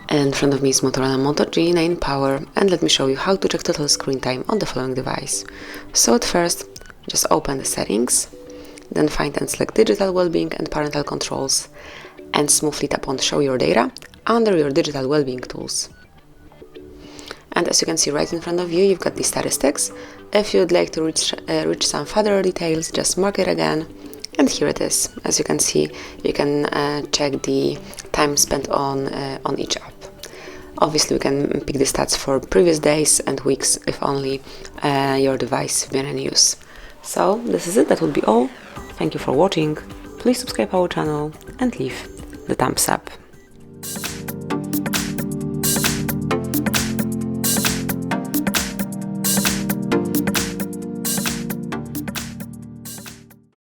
In front of me is Motorola Moto G9 Power, and let me show you how to check total screen time on the following device. So at first, just open the settings, then find and select digital well-being and parental controls, and smoothly tap on show your data under your digital well-being tools. And as you can see right in front of you, you've got the statistics. If you'd like to reach some further details, just mark it again. And here it is. As you can see, you can check the time spent on each app. Obviously, we can pick the stats for previous days and weeks if only your device been in use. So this is it. That would be all. Thank you for watching. Please subscribe our channel and leave the thumbs up.